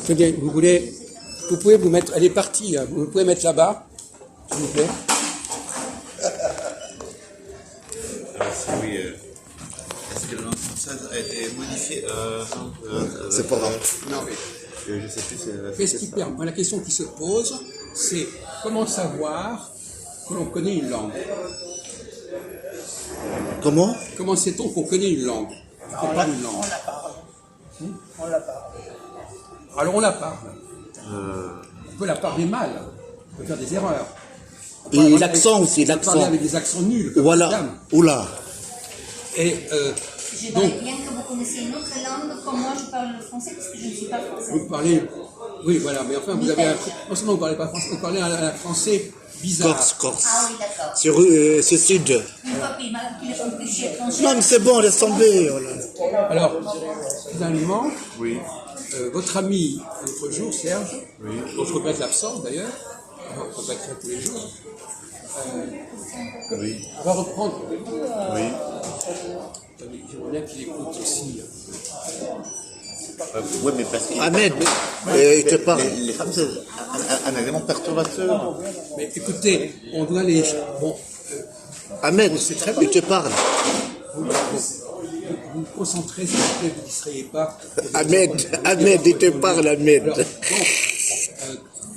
Très bien, vous pouvez vous mettre, elle est partie, hein. Vous pouvez mettre là-bas, s'il vous plaît. Oui, est-ce que le langue française a été modifié C'est pas grave. Non, mais je sais plus. qu'est-ce qui permet? La question qui se pose, c'est comment savoir que l'on connaît une langue? Comment? Comment sait-on qu'on connaît une langue? Qu'on parle une langue? On la parle. On la parle. Alors on la parle. On peut la parler mal. On peut faire des erreurs. Et l'accent aussi, On peut parler l'accent. avec des accents nuls. Comme Voilà. madame. Oula. Et J'aimerais bien que vous connaissiez une autre langue, comme moi je parle le français, parce que je ne suis pas française. vous parlez... Oui, voilà, mais enfin, vous avez un... Non seulement vous ne parlez pas français, vous parlez un français bizarre. Corse. Ah oui, d'accord. C'est sud. Une fois qu'il a compris que je suis étrangère. Non, mais c'est bon, laisse tomber. Voilà. Alors, finalement, Oui. votre ami, l'autre jour, Serge, dont je regrette l'absence d'ailleurs, on regretterait tous les jours, Oui. on va reprendre. Oui. J'aimerais bien qu'il écoute aussi. Oui, mais parce que. Ahmed, il te parle. Les femmes, c'est un élément perturbateur. Mais écoutez, on doit les... Bon, Ahmed, c'est très bien. il te parle. vous vous concentrez, s'il vous plaît, vous ne distrayez pas. Ahmed, il te parle, Ahmed. Alors, donc,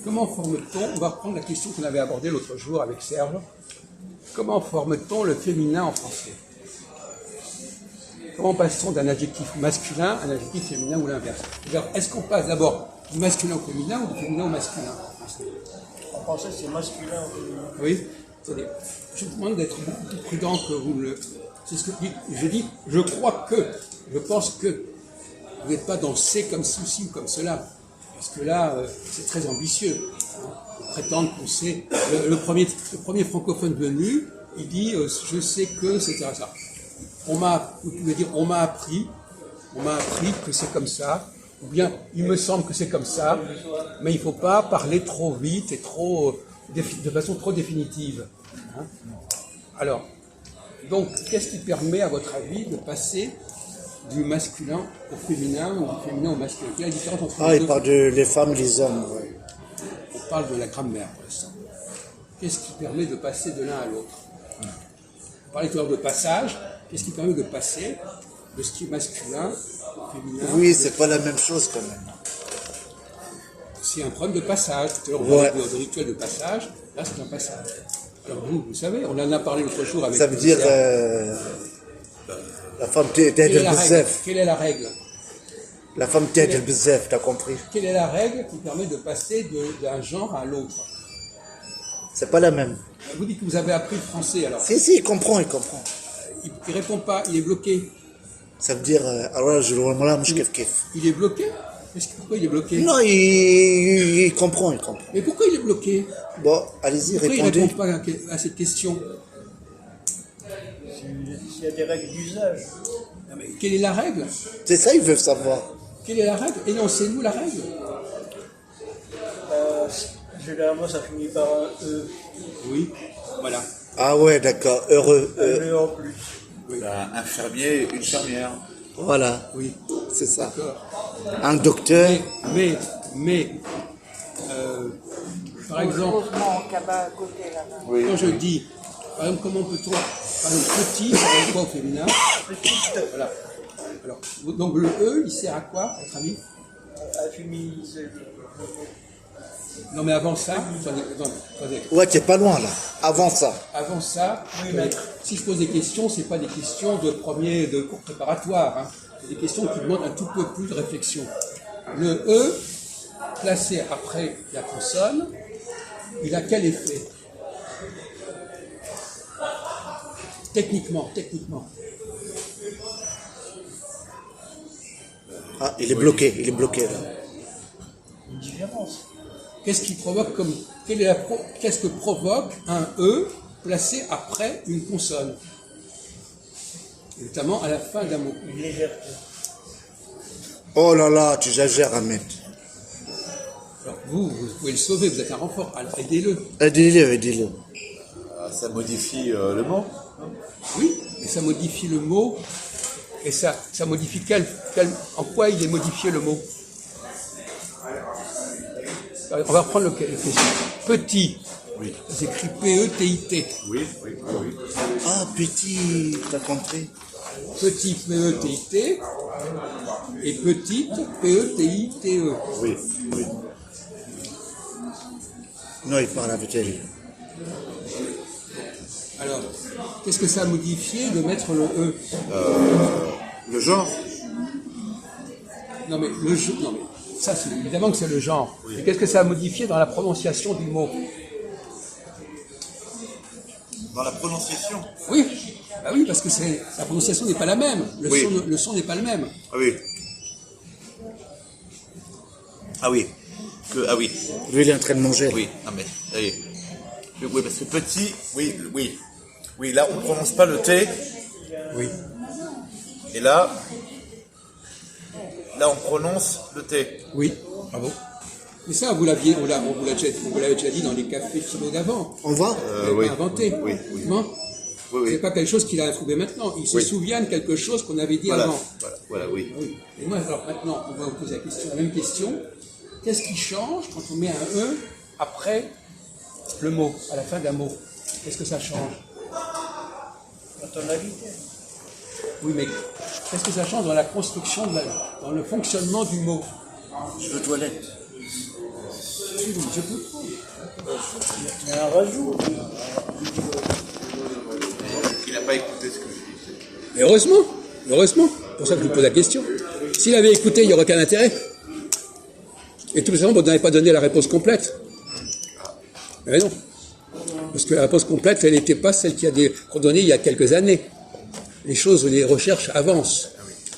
comment forme-t-on, on va reprendre la question qu'on avait abordée l'autre jour avec Serge, comment forme-t-on le féminin en français? Comment passe-t-on d'un adjectif masculin à un adjectif féminin ou l'inverse? Est-ce qu'on passe d'abord du masculin au féminin ou du féminin au masculin en français? En français, c'est masculin. Oui. Attendez, je vous demande d'être beaucoup plus prudent que vous le... C'est ce que je dis, je crois que, je pense que vous n'êtes pas dans c'est comme ceci ou comme cela. Parce que là, c'est très ambitieux. Prétendre qu'on sait... Le premier francophone venu, il dit je sais que, etc. Ça. Vous pouvez dire on m'a appris que c'est comme ça, ou bien il me semble que c'est comme ça, mais il ne faut pas parler trop vite et trop de façon trop définitive. Hein. Alors, donc, qu'est-ce qui permet, à votre avis, de passer du masculin au féminin ou du féminin au masculin? Quelle est la différence entre les Ah, il deux? parle de les femmes, les hommes. Ouais. On parle de la grammaire pour l'instant. Qu'est-ce qui permet de passer de l'un à l'autre? On parlait tout à l'heure de passage. Qu'est-ce qui permet de passer de ce qui est masculin au féminin? Oui, c'est pas la même chose quand même. C'est un problème de passage. Tout à l'heure, on Ouais. parlait de rituel de passage. Là, c'est un passage. Alors vous savez, on en a parlé l'autre jour avec... Ça veut dire la femme t'aide Quelle est le la règle? bzef. Quelle est la règle? La femme t'aide le bzef, t'as compris? Quelle est la règle qui permet de passer d'un genre à l'autre? C'est pas la même. Vous dites que vous avez appris le français, alors. Si, il comprend. Il répond pas, il est bloqué. Ça veut dire, alors je le vois là, je kiffe. Il est bloqué? Pourquoi il est bloqué? Non, il comprend. Mais pourquoi il est bloqué? Bon, allez-y, Pourquoi il ne répondez. répond pas à cette question? S'il y a des règles d'usage. Non, mais quelle est la règle? C'est ça, ils veulent savoir. Quelle est la règle? Énoncez-nous la règle. Généralement, ça finit par un E. Oui, voilà. Ah ouais, d'accord, heureux. Un E en plus. Un fermier, une fermière. Voilà, Oui, c'est ça. d'accord. Un docteur. Mais, par exemple, Heureusement, au cabas à côté là-bas. quand je dis, par exemple, comment peut-on, par exemple, petit, ça veut dire quoi au féminin? Voilà. Alors, donc le E, il sert à quoi, votre ami? À féminiser. Non, mais avant ça, attendez. Ouais, t'es pas loin là. Avant ça. Avant ça, si je pose des questions, c'est pas des questions de cours préparatoire. Hein. C'est des questions qui demandent un tout peu plus de réflexion. Le E, placé après la consonne, il a quel effet? Techniquement. Ah, il est bloqué là. Une différence. Qu'est-ce qui provoque qu'est-ce que provoque un E placé après une consonne? Notamment à la fin d'un mot. Une légèreté. Oh là là, tu exagères, Ahmed. Alors vous pouvez le sauver, vous êtes un renfort, alors aidez-le. Aidez-le. Ça modifie le mot. Oui, et ça modifie le mot, et ça modifie en quoi il est modifié le mot? On va reprendre le question. Petit, Oui. ça s'écrit P-E-T-I-T. Oui, oui, oui. Ah, petit, t'as compris. Petit, P-E-T-I-T. Et petite, P-E-T-I-T-E. Oui, oui. Non, il parle avec elle. Alors, qu'est-ce que ça a modifié de mettre le E? Le genre? Non mais non mais ça c'est évidemment que c'est le genre. Mais qu'est-ce que ça a modifié dans la prononciation du mot? Dans la prononciation. Oui, bah oui, parce que la prononciation n'est pas la même. Oui. Le son n'est pas le même. Ah oui. Ah oui. Ah oui. Lui, il est en train de manger. Oui, non mais, ça y est. Oui, parce que petit, oui, oui. Oui, là, on ne prononce pas le T. Oui. Et là, on prononce le T. Oui, bravo. Mais ça, on vous l'avait déjà dit dans les cafés philo d'avant. On va? Vous l'avez oui. pas inventé. Oui, oui. Non, Oui, oui. c'est pas quelque chose qu'il a trouvé maintenant. Il se Oui. souvient de quelque chose qu'on avait dit Voilà, avant. voilà, oui. Oui. Et moi, alors maintenant, on va vous poser la même question. Qu'est-ce qui change quand on met un E après le mot, à la fin d'un mot? Qu'est-ce que ça change? À ton avis? Oui, mais qu'est-ce que ça change dans la construction, dans le fonctionnement du mot? Je veux toilette. Je peux. Il y a un rajout. Il n'a pas écouté ce que je disais. Mais heureusement, c'est pour ça que je vous pose la question. S'il avait écouté, il n'y aurait aucun intérêt. Et tout simplement, vous n'avez pas donné la réponse complète. Mais non. Parce que la réponse complète, elle n'était pas celle qu'on donnait il y a quelques années. Les recherches avancent.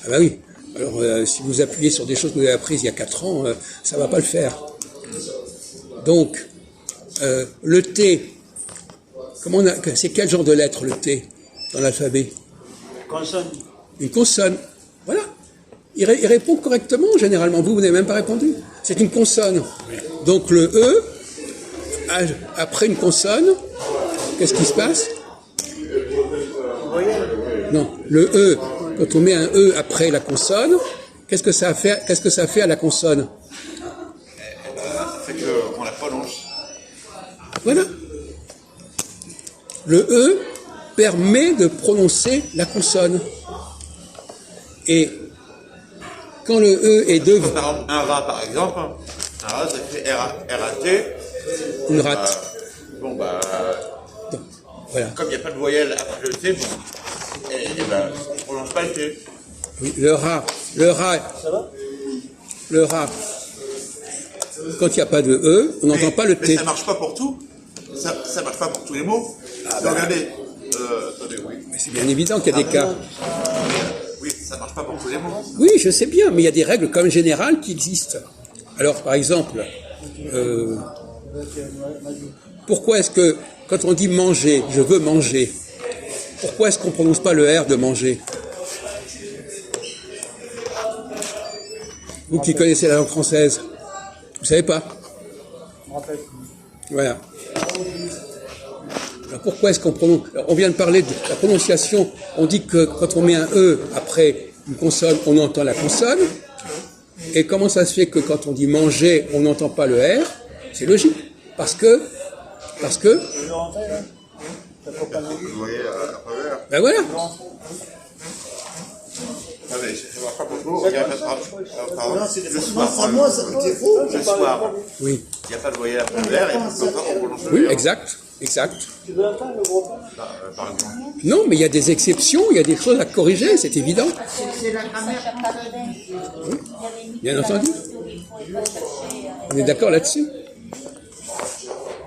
Ah bah oui. Alors, si vous appuyez sur des choses que vous avez apprises il y a 4 ans, ça ne va pas le faire. Donc, le T, c'est quel genre de lettre le T dans l'alphabet? Consonne. Une consonne. Voilà. Il répond correctement, généralement. Vous n'avez même pas répondu. C'est une consonne. Donc le E, après une consonne, qu'est-ce qui se passe? Non. Le E, quand on met un E après la consonne, qu'est-ce que ça fait à la consonne? Ça fait qu'on la prolonge. Voilà. Le E permet de prononcer la consonne. Et quand le E est devenu... Par exemple, un rat, par exemple. Un rat, ça fait R-A-T. Une rate. Bon, bah, Voilà. comme il n'y a pas de voyelle après le T, bon, et ben, on ne prononce pas le T. Oui, le rat, quand il n'y a pas de E, on n'entend pas le Mais T. ça ne marche pas pour tout. Ça marche pas pour tous les mots. Regardez. Attendez, oui. Mais c'est bien évident qu'il y a des cas. Oui, ça ne marche pas pour tous les mots. Oui, je sais bien, mais il y a des règles comme générales qui existent. Alors, par exemple, pourquoi est-ce que, quand on dit manger, je veux manger, pourquoi est-ce qu'on ne prononce pas le R de manger? Vous qui connaissez la langue française, vous savez pas? Voilà. Alors pourquoi est-ce qu'on prononce? Alors, on vient de parler de la prononciation. On dit que quand on met un E après une consonne, on entend la consonne. Et comment ça se fait que quand on dit manger, on n'entend pas le R? C'est logique. Parce que Vous voyez, après, ben voilà. ah, mais ça ne marche pas pour tout. Regarde, par exemple, le soir. Le soir. Oui, Il n'y a pas de voyelle après le R, et pourtant on prononce le oui, R. exact. Tu veux entendre le gros pas? Par exemple. Non, mais il y a des exceptions, il y a des choses à corriger, c'est évident. C'est la grammaire. Bien entendu. On est d'accord là-dessus.